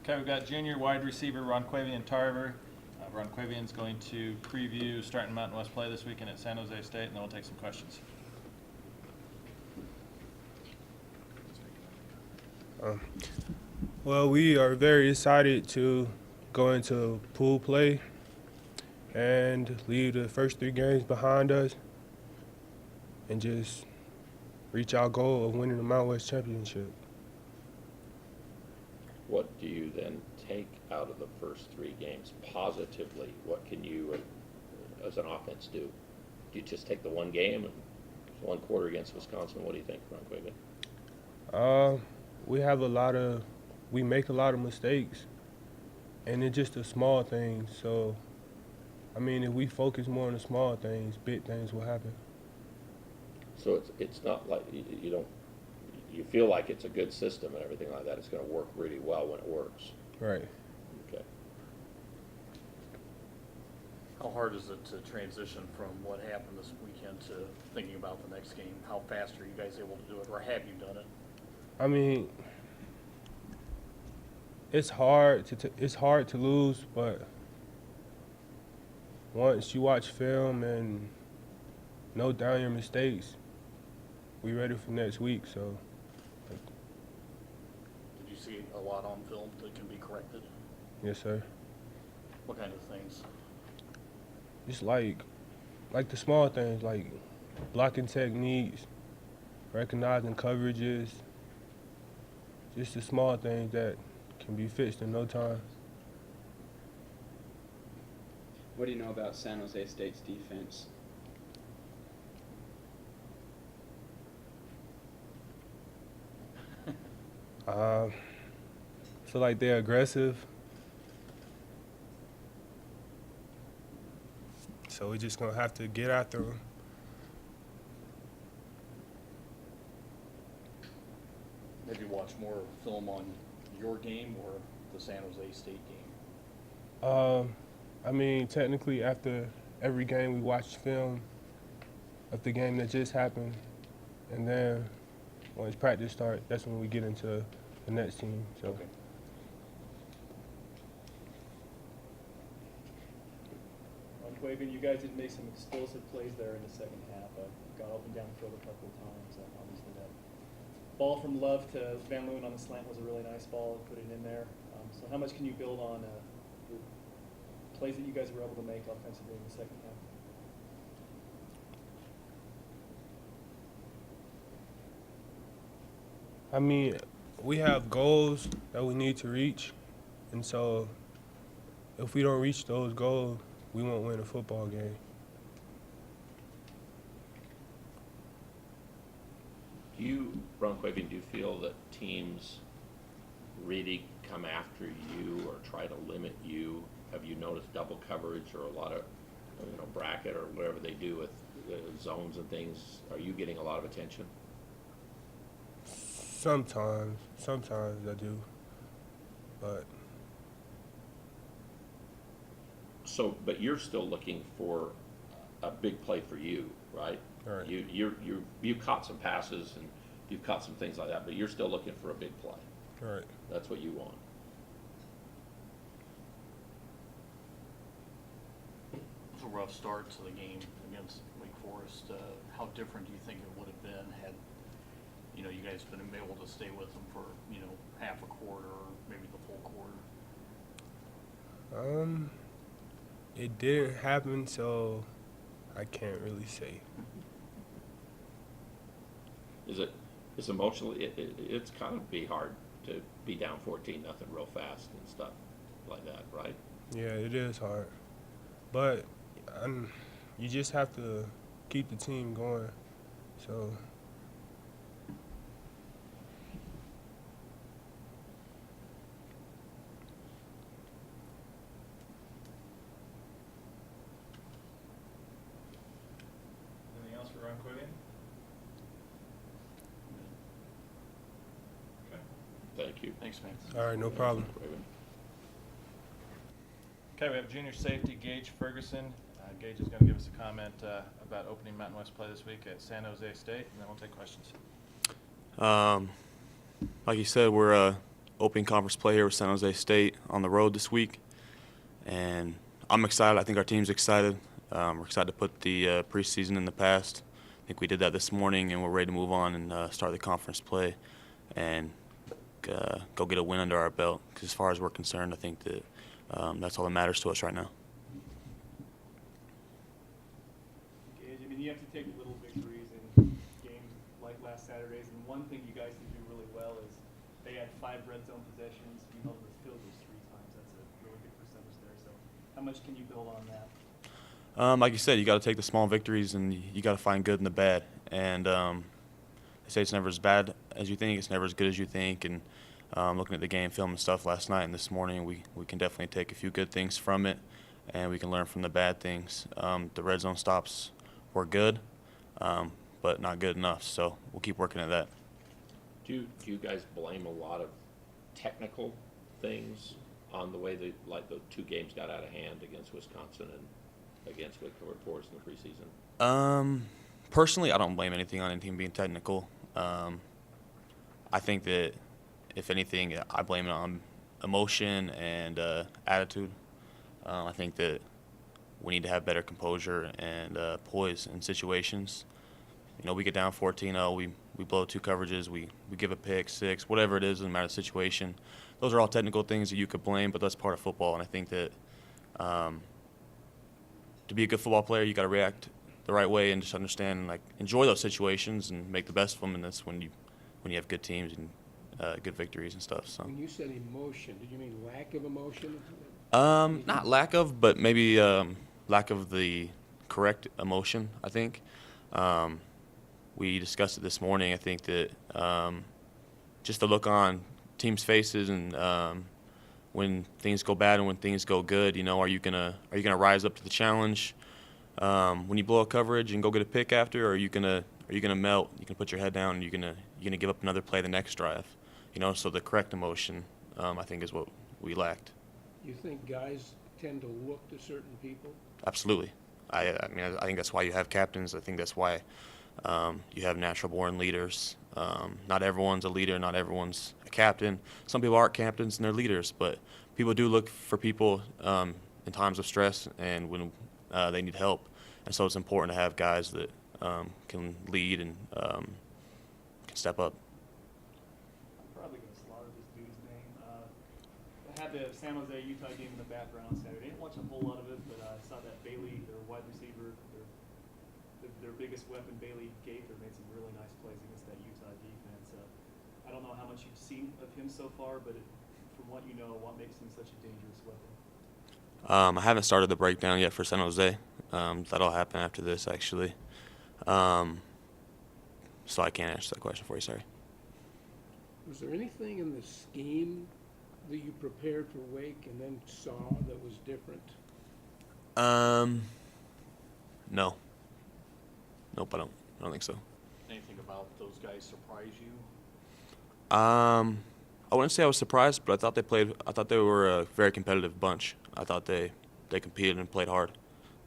Okay, we've got junior wide receiver Ronquavian Tarver. Ronquavian's going to preview starting Mountain West play this weekend at San Jose State, and then we'll take some questions. Well, we are very excited to go into pool play and leave the first 3 games behind us and just reach our goal of winning the Mountain West Championship. What do you then take out of the first 3 games positively? What can you, as an offense, do? Do you just take the one game and 1 quarter against Wisconsin? What do you think, Ron Quaven? We make a lot of mistakes, and it's just the small things. So, I mean, if we focus more on the small things, big things will happen. So it's not like you don't, you feel like it's a good system and everything like that. It's going to work really well when it works. Right. Okay. How hard is it to transition from what happened this weekend to thinking about the next game? How fast are you guys able to do it, or have you done it? I mean, it's hard to lose, but once you watch film and note down your mistakes, we ready for next week. So, Did you see a lot on film that can be corrected? yes, sir. What kind of things? Just like the small things, like blocking techniques, recognizing coverages, just the small things that can be fixed in no time. What do you know about San Jose State's defense? So like they're aggressive. So we're just gonna have to get after them. Have you watched more film on your game or the San Jose State game? I mean, technically, after every game, we watch film of the game that just happened, and then once practice starts, that's when we get into the next team. So. Okay. Quavian, you guys did make some explosive plays there in the second half. Got up and down the field a couple of times. Obviously, that ball from Love to Van Loon on the slant was a really nice ball, put it in there. So how much can you build on the plays that you guys were able to make offensively in the second half? I mean, we have goals that we need to reach, and so if we don't reach those goals, we won't win a football game. Do you, Ron Quaven, do you feel that teams really come after you or try to limit you? Have you noticed double coverage or a lot of, bracket or whatever they do with zones and things? Are you getting a lot of attention? Sometimes I do, but But you're still looking for a big play for you, right? Right. You caught some passes and you've caught some things like that, but you're still looking for a big play. right. That's what you want. It was a rough start to the game against Wake Forest. How different do you think it would have been had, you guys been able to stay with them for, half a quarter or maybe the full quarter? It didn't happen, so I can't really say. It's emotionally, it's kind of be hard to be down 14-0 real fast and stuff like that, right? Yeah, it is hard, but you just have to keep the team going. So. Anything else for Ronquavian? Okay. Thank you. Thanks, man. All right, no problem. Okay, we have junior safety Gage Ferguson. Gage is going to give us a comment about opening Mountain West play this week at San Jose State, and then we'll take questions. Like you said, we're opening conference play here with San Jose State on the road this week, and I'm excited. I think our team's excited. We're excited to put the preseason in the past. I think we did that this morning, and we're ready to move on and start the conference play and go get a win under our belt. Because as far as we're concerned, I think that that's all that matters to us right now. Gage, I mean, you have to take little victories in games like last Saturday's, and one thing you guys did do really well is they had 5 red zone possessions. You held them to field goals 3 times. That's a really good percentage there. So how much can you build on that? Like you said, you got to take the small victories and you got to find good in the bad. And they say it's never as bad as you think. It's never as good as you think. And looking at the game film and stuff last night and this morning, we can definitely take a few good things from it, and we can learn from the bad things. The red zone stops were good, but not good enough. So we'll keep working at that. Do you guys blame a lot of technical things on the way like the 2 games got out of hand against Wisconsin and against Wake Forest in the preseason? Personally, I don't blame anything on any team being technical. I think that, if anything, I blame it on emotion and attitude. I think that we need to have better composure and poise in situations. You know, we get down 14-0, we blow 2 coverages, we give a pick, 6, whatever it is, doesn't matter the situation. Those are all technical things that you could blame, but that's part of football. And I think that to be a good football player, you got to react the right way and just understand and enjoy those situations and make the best of them. And that's when you have good teams and good victories and stuff. So. When you said emotion, did you mean lack of emotion? Not lack of, but maybe lack of the correct emotion, I think. We discussed it this morning. I think that just the look on teams' faces and when things go bad and when things go good, are you gonna rise up to the challenge when you blow a coverage and go get a pick after, or are you gonna melt? You can put your head down and you're gonna give up another play the next drive. So the correct emotion, I think, is what we lacked. You think guys tend to look to certain people? Absolutely. I think that's why you have captains. I think that's why you have natural-born leaders. Not everyone's a leader. Not everyone's a captain. Some people aren't captains and they're leaders, but people do look for people in times of stress and when they need help. And so it's important to have guys that can lead and can step up. I'm probably going to slaughter this dude's name. I had the San Jose Utah game in the background Saturday. I didn't watch a whole lot of it, but I saw that Bailey, their wide receiver, their biggest weapon, Bailey Gaither, made some really nice plays against that Utah defense. I don't know how much you've seen of him so far, but from what you know, what makes him such a dangerous weapon? I haven't started the breakdown yet for San Jose. That'll happen after this, actually. So I can't answer that question for you, sorry. Was there anything in the scheme that you prepared for Wake and then saw that was different? No. Nope, I don't think so. Anything about those guys surprise you? I wouldn't say I was surprised, but I thought they were a very competitive bunch. I thought they competed and played hard.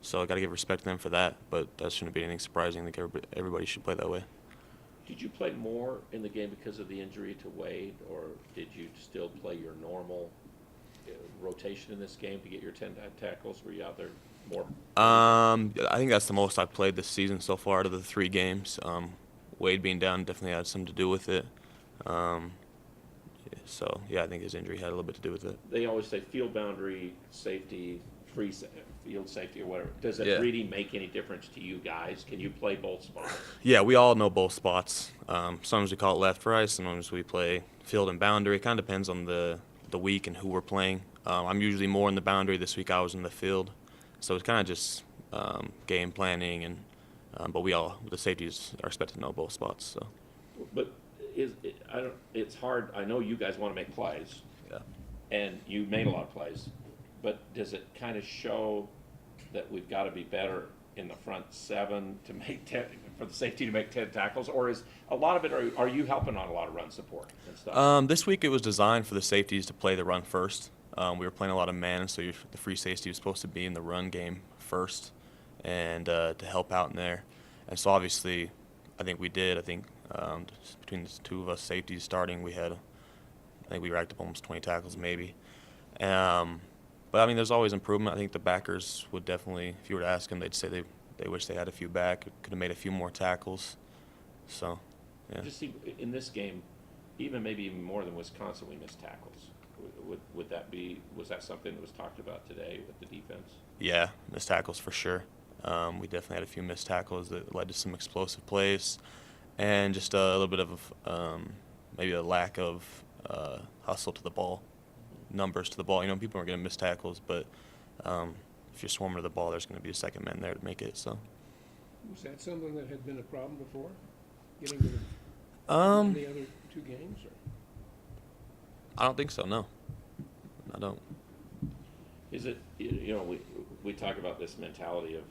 So I got to give respect to them for that, but that shouldn't be anything surprising. I think everybody should play that way. Did you play more in the game because of the injury to Wade, or did you still play your normal rotation in this game to get your 10 tackles? Were you out there more? I think that's the most I've played this season so far out of the 3 games. Wade being down definitely had something to do with it. So, yeah, I think his injury had a little bit to do with it. They always say field boundary, safety, field safety, or whatever. Does it Yeah. really make any difference to you guys? Can you play both spots? Yeah, we all know both spots. Sometimes we call it left, right. Sometimes we play field and boundary. It kind of depends on the week and who we're playing. I'm usually more in the boundary. This week I was in the field. So it's kind of just game planning, and but the safeties are expected to know both spots. So. But it's hard. I know you guys want to make plays, Yeah. and you made a lot of plays. But does it kind of show that we've got to be better in the front 7 to make 10, for the safety to make 10 tackles, or is a lot of it? Are you helping on a lot of run support and stuff? This week it was designed for the safeties to play the run first. We were playing a lot of man, so the free safety was supposed to be in the run game first, and to help out in there. And so obviously, I think we did. I think between the 2 of us safeties starting, we had I think we racked up almost 20 tackles maybe. But I mean, there's always improvement. I think the backers would definitely, if you were to ask them, they'd say they wish they had a few back, could have made a few more tackles. So, yeah. Just see, in this game, maybe even more than Wisconsin, we missed tackles. Would that be, was that something that was talked about today with the defense? Yeah, missed tackles for sure. We definitely had a few missed tackles that led to some explosive plays, and just a little bit of maybe a lack of hustle to the ball, numbers to the ball. You know, people are going to miss tackles, but if you're swarming to the ball, there's going to be a second man there to make it. So. Was that something that had been a problem before, getting rid of the other two games? Or? I don't think so. No, I don't. Is it, you know, we talk about this mentality of,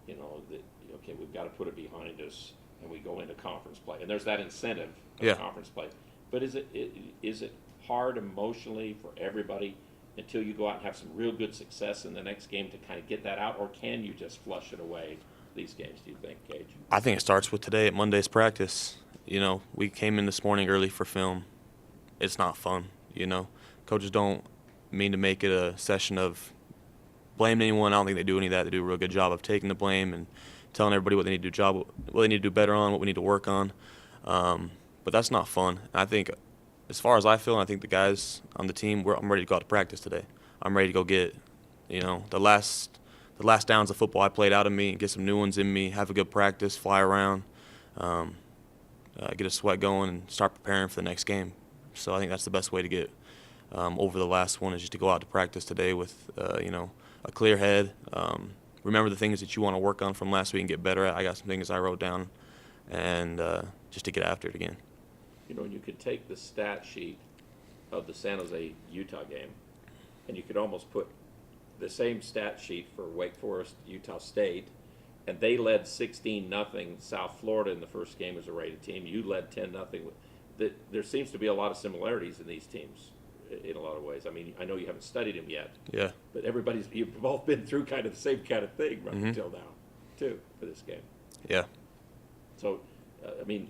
you know, that, okay, we've got to put it behind us, and we go into conference play, and there's that incentive of Yeah. conference play. But is it hard emotionally for everybody until you go out and have some real good success in the next game to kind of get that out, or can you just flush it away these games, do you think, Gage? I think it starts with today at Monday's practice. You know, we came in this morning early for film. It's not fun, you know. Coaches don't mean to make it a session of blaming anyone. I don't think they do any of that. They do a real good job of taking the blame and telling everybody what they need to what they need to do better on, what we need to work on. But that's not fun. And I think, as far as I feel, and I think the guys on the team, I'm ready to go out to practice today. I'm ready to go get, you know, the last downs of football I played out of me, get some new ones in me, have a good practice, fly around, get a sweat going, and start preparing for the next game. So I think that's the best way to get over the last one, is just to go out to practice today with, you know, a clear head. Remember the things that you want to work on from last week and get better at. I got some things I wrote down, and just to get after it again. You know, you could take the stat sheet of the San Jose Utah game, and you could almost put the same stat sheet for Wake Forest, Utah State, and they led 16-0 South Florida in the first game as a rated team. You led 10-0. There seems to be a lot of similarities in these teams in a lot of ways. I mean, I know you haven't studied them yet. Yeah. But you've both been through kind of the same kind of thing right until now, too, for this game. Yeah. So, I mean,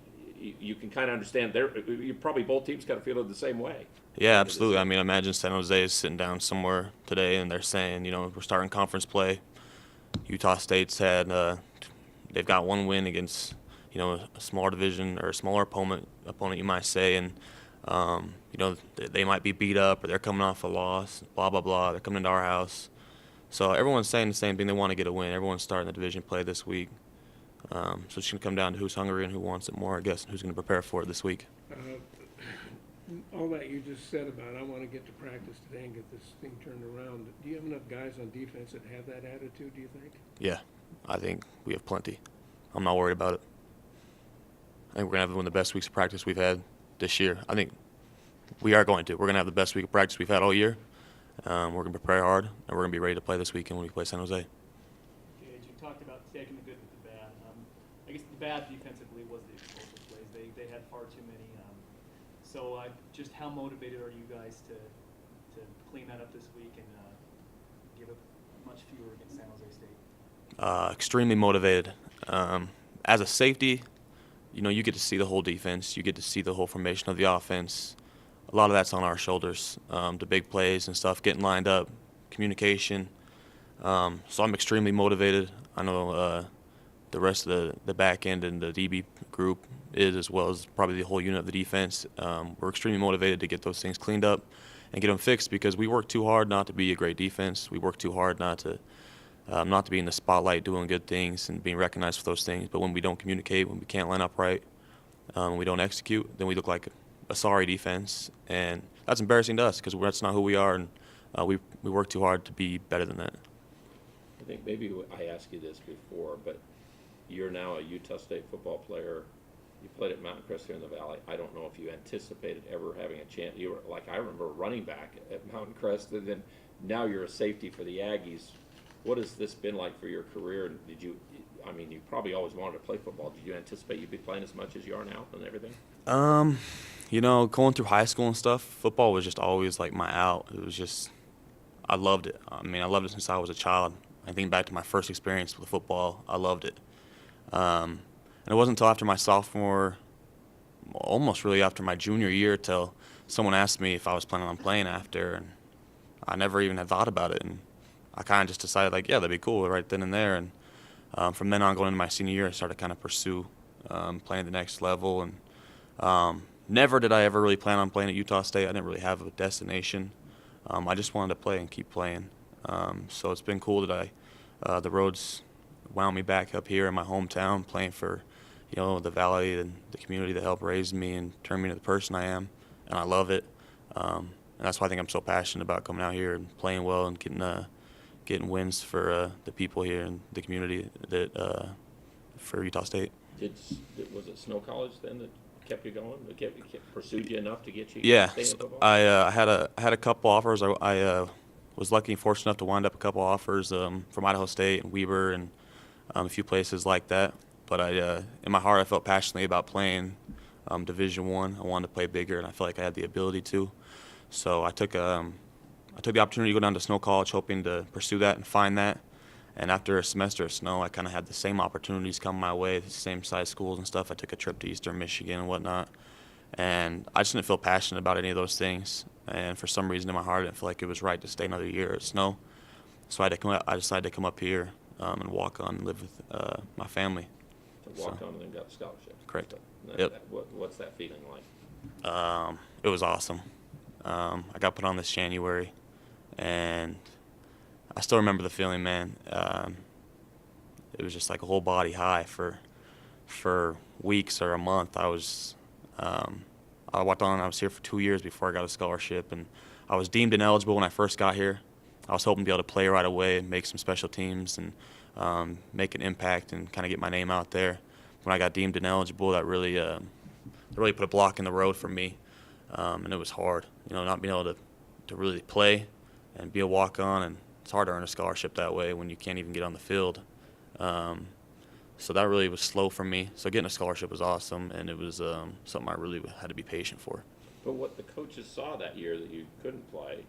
you can kind of understand you probably both teams kind of feel it the same way. Yeah, absolutely. I mean, imagine San Jose is sitting down somewhere today and they're saying, you know, we're starting conference play. Utah State's had, they've got one win against, you know, a smaller division or a smaller opponent you might say, and, you know, they might be beat up or they're coming off a loss, blah, blah, blah. They're coming into our house. So everyone's saying the same thing. They want to get a win. Everyone's starting the division play this week. So it's going to come down to who's hungry and who wants it more, I guess, and who's going to prepare for it this week. All that you just said about, I want to get to practice today and get this thing turned around. Do you have enough guys on defense that have that attitude, do you think? Yeah, I think we have plenty. I'm not worried about it. I think we're going to have one of the best weeks of practice we've had this year. I think we are going to. We're going to have the best week of practice we've had all year. We're going to prepare hard, and we're going to be ready to play this weekend when we play San Jose. Gage, you talked about taking the good with the bad. I guess the bad defensively was the explosive plays. They had far too many. So just how motivated are you guys to clean that up this week and give up much fewer against San Jose State? Extremely motivated. As a safety, you know, you get to see the whole defense. You get to see the whole formation of the offense. A lot of that's on our shoulders. The big plays and stuff, getting lined up, communication. So I'm extremely motivated. I know the rest of the back end and the DB group is, as well as probably the whole unit of the defense. We're extremely motivated to get those things cleaned up and get them fixed, because we work too hard not to be a great defense. We work too hard not to be in the spotlight doing good things and being recognized for those things. But when we don't communicate, when we can't line up right, when we don't execute, then we look like a sorry defense. And that's embarrassing to us, because that's not who we are, and we work too hard to be better than that. I think maybe I asked you this before, but you're now a Utah State football player. You played at Mountain Crest here in the Valley. I don't know if you anticipated ever having a chance. You were, like, I remember running back at Mountain Crest, and then now you're a safety for the Aggies. What has this been like for your career? And you probably always wanted to play football. Did you anticipate you'd be playing as much as you are now and everything? You know, going through high school and stuff, football was just always like my out. It was just, I loved it. I mean, I loved it since I was a child. I think back to my first experience with football, I loved it. And it wasn't until after my sophomore almost really after my junior year till someone asked me if I was planning on playing after, and I never even had thought about it. And I kind of just decided, like, yeah, that'd be cool right then and there. And from then on, going into my senior year, I started to kind of pursue playing at the next level. And never did I ever really plan on playing at Utah State. I didn't really have a destination. I just wanted to play and keep playing. So it's been cool that the roads wound me back up here in my hometown, playing for, the valley and the community that helped raise me and turn me into the person I am, and I love it. And that's why I think I'm so passionate about coming out here and playing well and getting wins for the people here and the community that for Utah State. Was it Snow College then that kept you going? That pursued you enough to get you Yeah, to stay in football? I had a couple offers. I was lucky and fortunate enough to wind up a couple offers from Idaho State and Weber and a few places like that. But in my heart, I felt passionately about playing Division I. I wanted to play bigger, and I felt like I had the ability to. So I took the opportunity to go down to Snow College, hoping to pursue that and find that. And after a semester of snow, I kind of had the same opportunities come my way, the same size schools and stuff. I took a trip to Eastern Michigan and whatnot. And I just didn't feel passionate about any of those things. And for some reason in my heart, I didn't feel like it was right to stay another year at Snow. So I decided to come up here and walk on and live with my family. To walk on and then got the scholarship. Correct. So Yep. What's that feeling like? It was awesome. I got put on this January, and I still remember the feeling, man. It was just like a whole body high for weeks or a month. I walked on. I was here for 2 years before I got a scholarship, and I was deemed ineligible when I first got here. I was hoping to be able to play right away and make some special teams and make an impact and kind of get my name out there. When I got deemed ineligible, that really put a block in the road for me, and it was hard. Not being able to really play and be a walk-on, and it's hard to earn a scholarship that way when you can't even get on the field. So that really was slow for me. So getting a scholarship was awesome, and it was something I really had to be patient for. But what the coaches saw that year that you couldn't play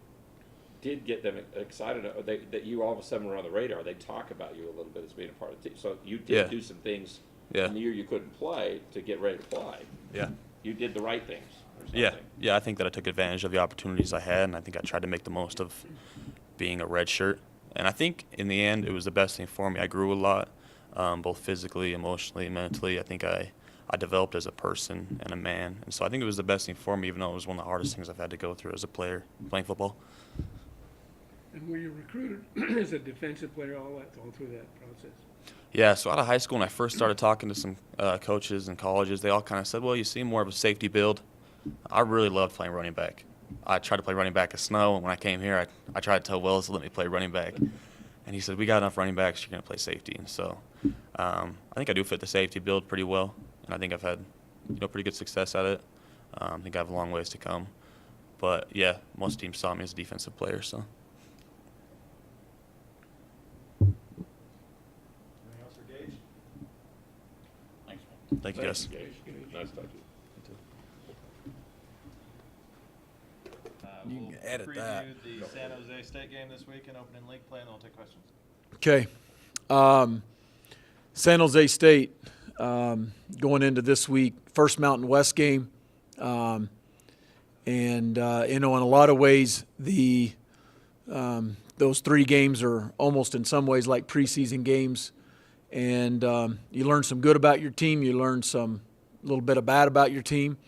did get them excited that you all of a sudden were on the radar. They talk about you a little bit as being a part of the team. So you did do some things in the year you couldn't play to get ready to play. Yeah. You did the right things. Or something. Yeah. I think that I took advantage of the opportunities I had, and I think I tried to make the most of being a red shirt. And I think in the end, it was the best thing for me. I grew a lot, both physically, emotionally, mentally. I think I developed as a person and a man. And so I think it was the best thing for me, even though it was one of the hardest things I've had to go through as a player playing football. And were you recruited as a defensive player all through that process? Yeah, so out of high school, when I first started talking to some coaches and colleges, they all kind of said, well, you seem more of a safety build. I really loved playing running back. I tried to play running back at Snow, and when I came here, I tried to tell Wells to let me play running back. And he said, we got enough running backs, you're going to play safety. And so I think I do fit the safety build pretty well, and I think I've had pretty good success at it. I think I have a long ways to come. But, yeah, most teams saw me as a defensive player. So. Anything else for Gage? Thanks, man. Thank you, guys. Nice talking to you. We'll edit that. preview the San Jose State game this week and opening league play, and then we'll take questions. Okay. San Jose State going into this week, first Mountain West game. And, in a lot of ways, those 3 games are almost in some ways like preseason games. And you learn some good about your team. You learn a little bit of bad about your team.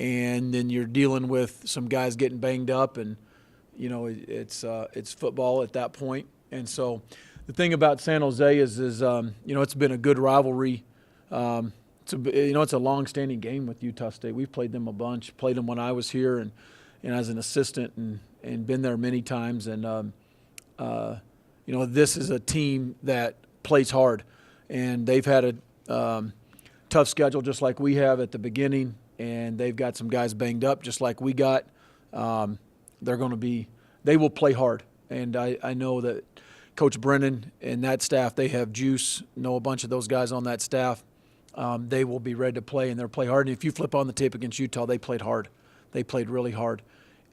And then you're dealing with some guys getting banged up, and it's football at that point. And so the thing about San Jose is it's been a good rivalry. It's a long-standing game with Utah State. We've played them a bunch. Played them when I was here and as an assistant, and been there many times. And this is a team that plays hard, and they've had a tough schedule just like we have at the beginning. And they've got some guys banged up just like we got. They will play hard. And I know that Coach Brennan and that staff, they have juice, know a bunch of those guys on that staff. They will be ready to play, and they'll play hard. And if you flip on the tape against Utah, they played hard. They played really hard.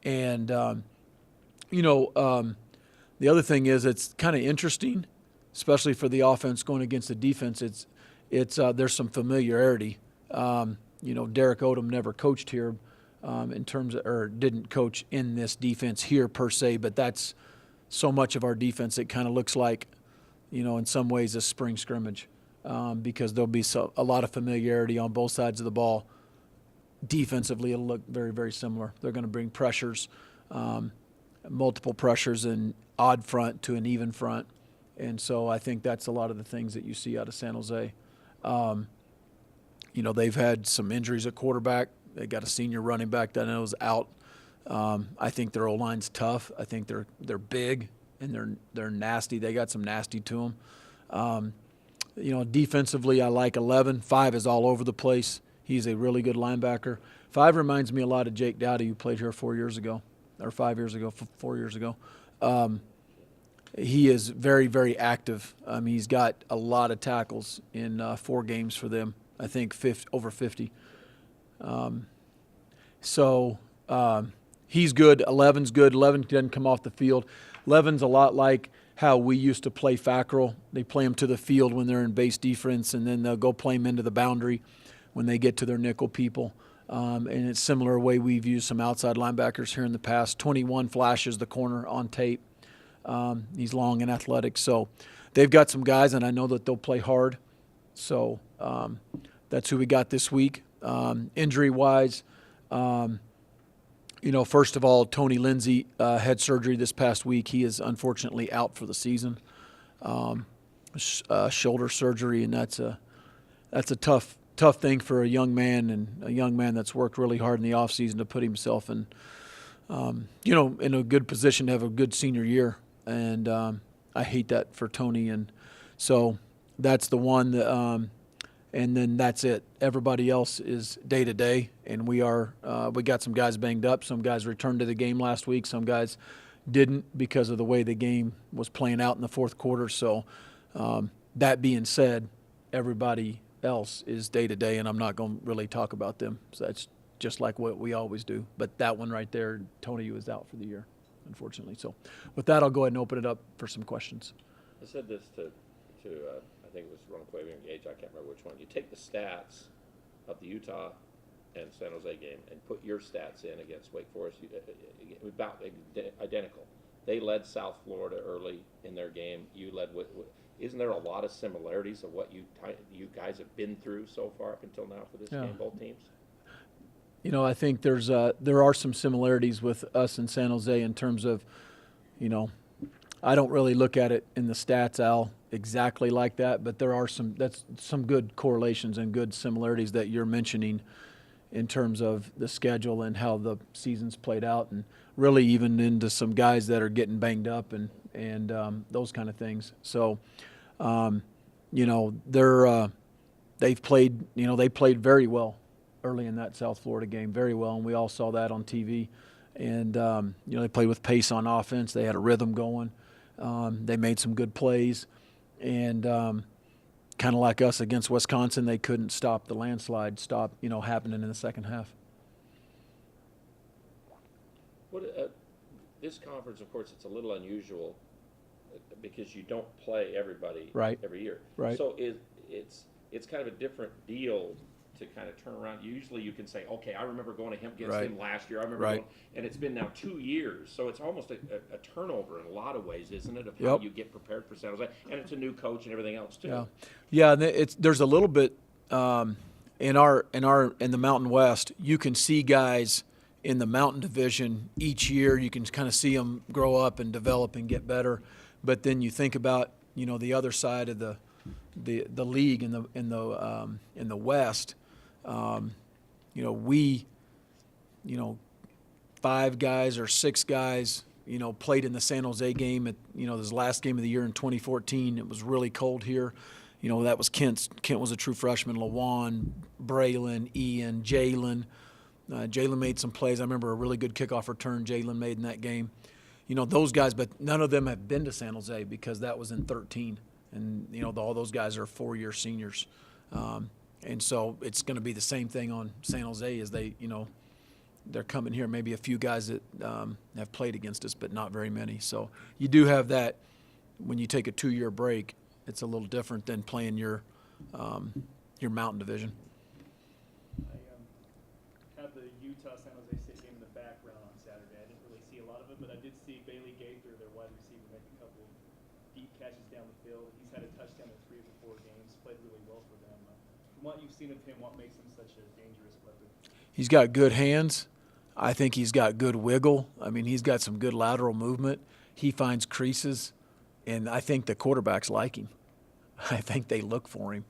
And, the other thing is it's kind of interesting, especially for the offense going against the defense. There's some familiarity. Derek Odom never coached here in terms of, or didn't coach in this defense here per se, but that's so much of our defense. It kind of looks like, in some ways, a spring scrimmage because there'll be a lot of familiarity on both sides of the ball. Defensively, it'll look very, very similar. They're going to bring pressures, multiple pressures, an odd front to an even front. And so I think that's a lot of the things that you see out of San Jose. They've had some injuries at quarterback. They got a senior running back that I know is out. I think their O-line's tough. I think they're big and they're nasty. They got some nasty to them. Defensively, I like 11. 5 is all over the place. He's a really good linebacker. 5 reminds me a lot of Jake Dowdy, who played here 4 years ago, or 5 years ago, 4 years ago. He is very, very active. He's got a lot of tackles in 4 games for them. I think over 50. He's good. 11's good. 11 doesn't come off the field. 11's a lot like how we used to play Fackrell. They play him to the field when they're in base defense, and then they'll go play him into the boundary when they get to their nickel people. And it's similar way we've used some outside linebackers here in the past. 21 flashes the corner on tape. He's long and athletic. So they've got some guys, and I know that they'll play hard. So that's who we got this week. Injury-wise, first of all, Tony Lindsay had surgery this past week. He is unfortunately out for the season. Shoulder surgery, and that's a tough thing for a young man, and a young man that's worked really hard in the offseason to put himself in a good position to have a good senior year. And I hate that for Tony. And so that's the one that, and then that's it. Everybody else is day to day, and we got some guys banged up. Some guys returned to the game last week. Some guys didn't because of the way the game was playing out in the fourth quarter. So that being said, everybody else is day to day, and I'm not going to really talk about them. So that's just like what we always do. But that one right there, Tony was out for the year, unfortunately. So with that, I'll go ahead and open it up for some questions. I said this to I think it was Ron Quavian and Gage, I can't remember which one. You take the stats of the Utah and San Jose game and put your stats in against Wake Forest, about identical. They led South Florida early in their game. You led with isn't there a lot of similarities of what you guys have been through so far up until now for this game, both teams? I think there are some similarities with us and San Jose in terms of, I don't really look at it in the stats, Al, exactly like that, but there are some good correlations and good similarities that you're mentioning in terms of the schedule and how the season's played out, and really even into some guys that are getting banged up and those kind of things. So, they've played, they played very well early in that South Florida game, very well, and we all saw that on TV. And, they played with pace on offense. They had a rhythm going. They made some good plays. And kind of like us against Wisconsin, they couldn't stop the landslide happening in the second half. This conference, of course, it's a little unusual because you don't play everybody every year. Right. So it's kind of a different deal to kind of turn around. Usually you can say, okay, I remember going to him against him last year. I remember going, and it's been now 2 years. So it's almost a turnover in a lot of ways, isn't it, of how you get prepared for San Jose? And it's a new coach and everything else too. Yeah. There's a little bit in the Mountain West. You can see guys in the Mountain Division each year. You can kind of see them grow up and develop and get better. But then you think about the other side of the league in the West. We 5 guys or 6 guys, played in the San Jose game at, this last game of the year in 2014. It was really cold here. That was Kent. Kent was a true freshman. Lawan, Braylon, Ian, Jalen. Jalen made some plays. I remember a really good kickoff return Jalen made in that game. Those guys, but none of them have been to San Jose because that was in 2013. And, all those guys are 4-year seniors. And so it's going to be the same thing on San Jose as they're coming here. Maybe a few guys that have played against us, but not very many. So you do have that when you take a 2-year break. It's a little different than playing your Mountain Division. I have the Utah-San Jose State game in the background on Saturday. I didn't really see a lot of it, but I did see Bailey Gaither, their wide receiver, make a couple deep catches down the field. He's had a touchdown in 3 of the 4 games, played really well for them. From what you've seen of him, what makes him such a dangerous weapon? He's got good hands. I think he's got good wiggle. I mean, he's got some good lateral movement. He finds creases, and I think the quarterbacks like him. I think they look for him.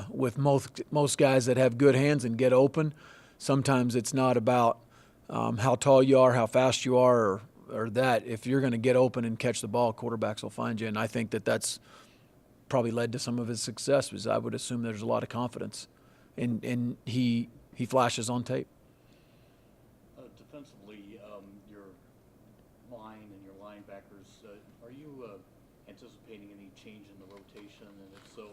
With most guys that have good hands and get open, sometimes it's not about how tall you are, how fast you are, or that. If you're going to get open and catch the ball, quarterbacks will find you. And I think that's probably led to some of his success, because I would assume there's a lot of confidence. And he flashes on tape. Defensively, your line and your linebackers, are you anticipating any change in the rotation? And if so,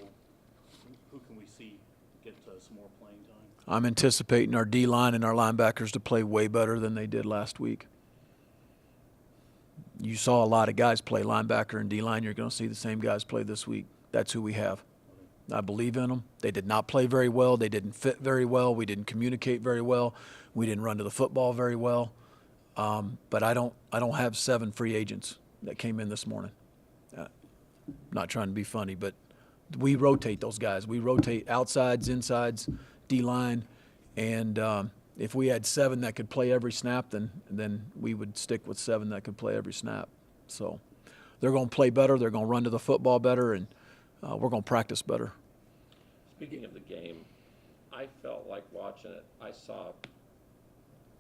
who can we see get some more playing time? I'm anticipating our D-line and our linebackers to play way better than they did last week. You saw a lot of guys play linebacker and D-line. You're going to see the same guys play this week. That's who we have. I believe in them. They did not play very well. They didn't fit very well. We didn't communicate very well. We didn't run to the football very well. But I don't have 7 free agents that came in this morning. Not trying to be funny, but we rotate those guys. We rotate outsides, insides, D-line, and if we had 7 that could play every snap, then we would stick with 7 that could play every snap. So they're going to play better. They're going to run to the football better, and we're going to practice better. Speaking of the game, I felt like watching it. I saw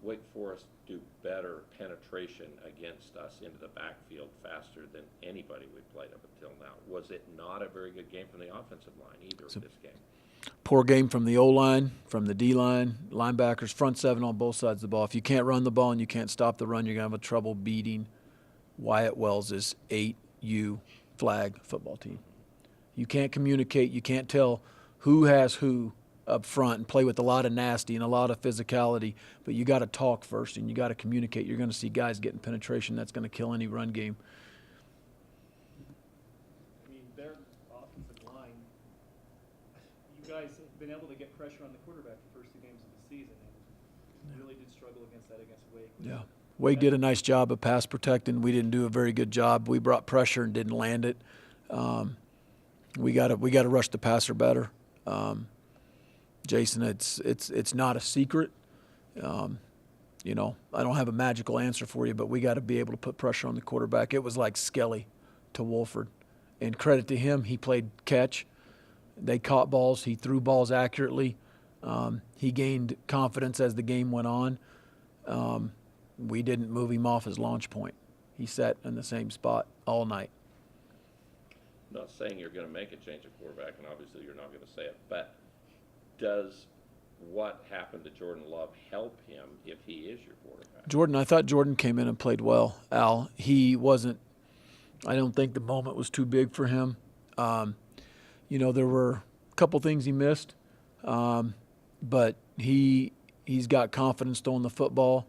Wake Forest do better penetration against us into the backfield faster than anybody we played up until now. Was it not a very good game from the offensive line either of this game? Poor game from the O-line, from the D-line, linebackers, front 7 on both sides of the ball. If you can't run the ball and you can't stop the run, you're going to have trouble beating Wyatt Wells' 8U flag football team. You can't communicate. You can't tell who has who up front and play with a lot of nasty and a lot of physicality, but you got to talk first and you got to communicate. You're going to see guys getting penetration that's going to kill any run game. I mean, their offensive line, you guys have been able to get pressure on the quarterback the first 2 games of the season, and you really did struggle against that against Wake. Yeah. Wake did a nice job of pass protecting. We didn't do a very good job. We brought pressure and didn't land it. We got to rush the passer better. Jason, it's not a secret. You know, I don't have a magical answer for you, but we got to be able to put pressure on the quarterback. It was like Skelly to Wolford. And credit to him, he played catch. They caught balls. He threw balls accurately. He gained confidence as the game went on. We didn't move him off his launch point. He sat in the same spot all night. I'm not saying you're going to make a change of quarterback, and obviously you're not going to say it, but does what happened to Jordan Love help him if he is your quarterback? Jordan, I thought Jordan came in and played well, Al. He wasn't – I don't think the moment was too big for him. You know, there were a couple things he missed, but he's got confidence throwing the football.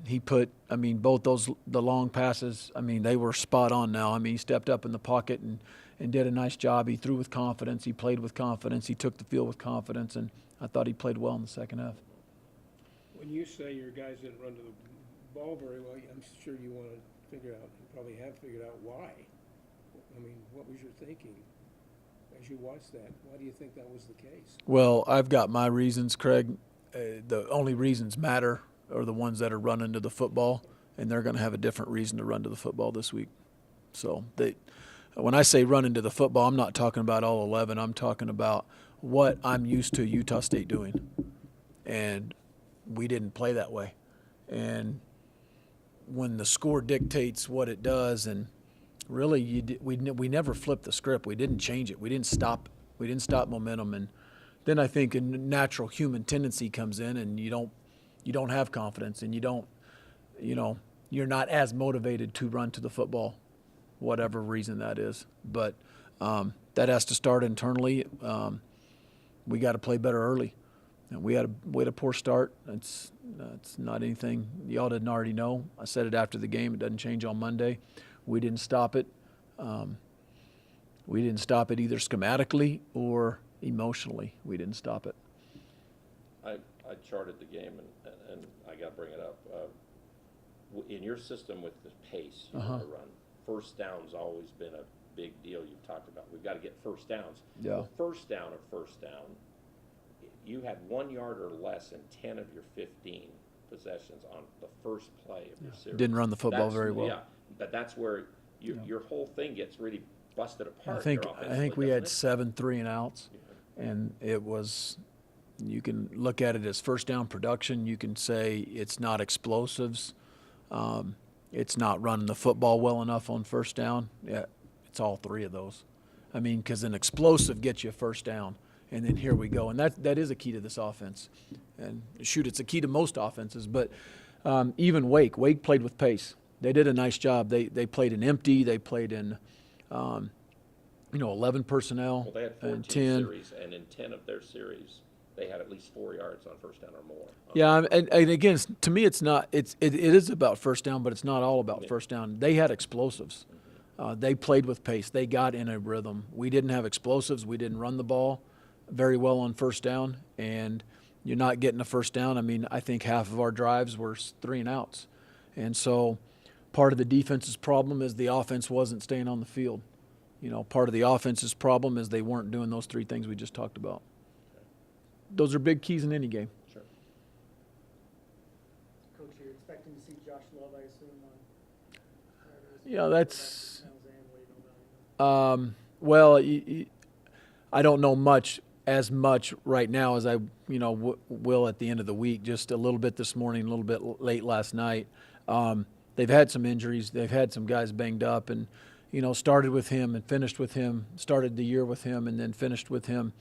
He put, I mean, both the long passes, I mean, they were spot on now. I mean, he stepped up in the pocket and did a nice job. He threw with confidence. He played with confidence. He took the field with confidence, and I thought he played well in the second half. When you say your guys didn't run to the ball very well, I'm sure you want to figure out, you probably have figured out why. I mean, what was your thinking as you watched that? Why do you think that was the case? Well, I've got my reasons, Craig. The only reasons matter are the ones that are running to the football, and they're going to have a different reason to run to the football this week. So when I say run into the football, I'm not talking about all 11. I'm talking about what I'm used to Utah State doing. And we didn't play that way. And when the score dictates what it does, and really we never flipped the script. We didn't change it. We didn't stop momentum. And then I think a natural human tendency comes in, and you don't have confidence, and you're not as motivated to run to the football, whatever reason that is. But that has to start internally. We got to play better early. And we had a poor start. It's not anything y'all didn't already know. I said it after the game. It doesn't change on Monday. We didn't stop it. We didn't stop it either schematically or emotionally. We didn't stop it. I charted the game and I gotta bring it up. In your system with the pace you wanna run, first down's always been a big deal you've talked about. We've gotta get first downs. Yeah. The first down, you had 1 yard or less in 10 of your 15 possessions on the first play of your series. Didn't run the football That's- very well. Yeah, but that's where your whole thing gets really busted apart. I think there we offensively, had doesn't 7 3-and-outs, and it was. You can look at it as first down production. You can say it's not explosives. It's not running the football well enough on first down. Yeah, it's all three of those. I mean, because an explosive gets you a first down, and then here we go. And that is a key to this offense. And shoot, it's a key to most offenses. But even Wake played with pace. They did a nice job. They played in empty. They played in, 11 personnel Well, they had 14 and 10. series, and in 10 of their series, they had at least 4 yards on first down or more. Yeah, and again, to me, it's not. It is about first down, but it's not all about first down. They had explosives. They played with pace. They got in a rhythm. We didn't have explosives. We didn't run the ball very well on first down, and you're not getting a first down. I mean, I think half of our drives were 3-and-outs, and so part of the defense's problem is the offense wasn't staying on the field. Part of the offense's problem is they weren't doing those three things we just talked about. Those are big keys in any game. Sure. Coach, you're expecting to see Josh Love, I assume, on Yeah, that's. San Jose, and what do you know about him? Well, I don't know as much right now as I will at the end of the week. Just a little bit this morning, a little bit late last night. They've had some injuries. They've had some guys banged up, and started with him and finished with him. Started the year with him and then finished with him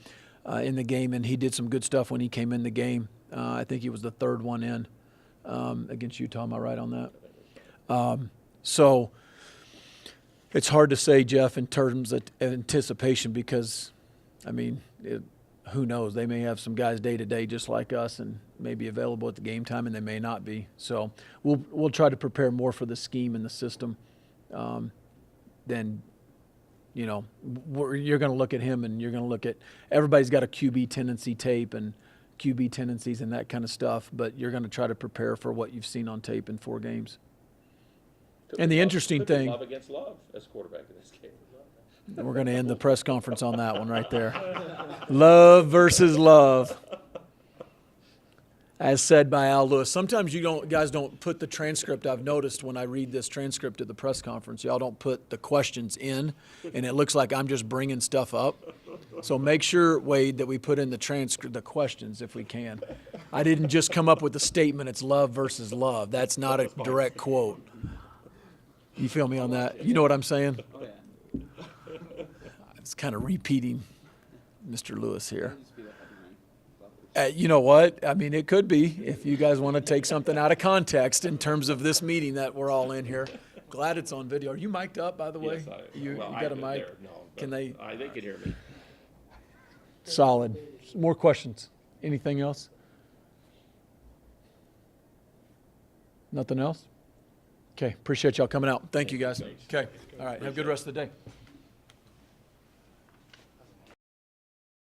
in the game. And he did some good stuff when he came in the game. I think he was the third one in against Utah. Am I right on that? So it's hard to say, Jeff, in terms of anticipation because, I mean, who knows? They may have some guys day to day just like us and may be available at the game time, and they may not be. So we'll try to prepare more for the scheme and the system. Then, you're going to look at him and you're going to look at everybody's got a QB tendency tape and QB tendencies and that kind of stuff, but you're going to try to prepare for what you've seen on tape in 4 games. And the interesting thing, Love against Love as quarterback in this game. we're going to end the press conference on that one right there. Love versus love. As said by Al Lewis. Sometimes guys don't put the transcript. I've noticed when I read this transcript of the press conference, y'all don't put the questions in, and it looks like I'm just bringing stuff up. So make sure, Wade, that we put in the transcript, the questions if we can. I didn't just come up with a statement. It's love versus love. That's not a direct quote. You feel me on that? You know what I'm saying? Oh, yeah. It's kind of repeating Mr. Lewis here. It'll just be the headline. You know what? I mean, it could be if you guys want to take something out of context in terms of this meeting that we're all in here. Glad it's on video. Are you mic'd up, by the way? Yes, you well, got a I've been mic? there, no, Can but they? They can hear me. Solid. More questions? Anything else? Nothing else? Okay. Appreciate y'all coming out. Thank you, guys. Thanks. Okay. All right. Have a good rest of the day.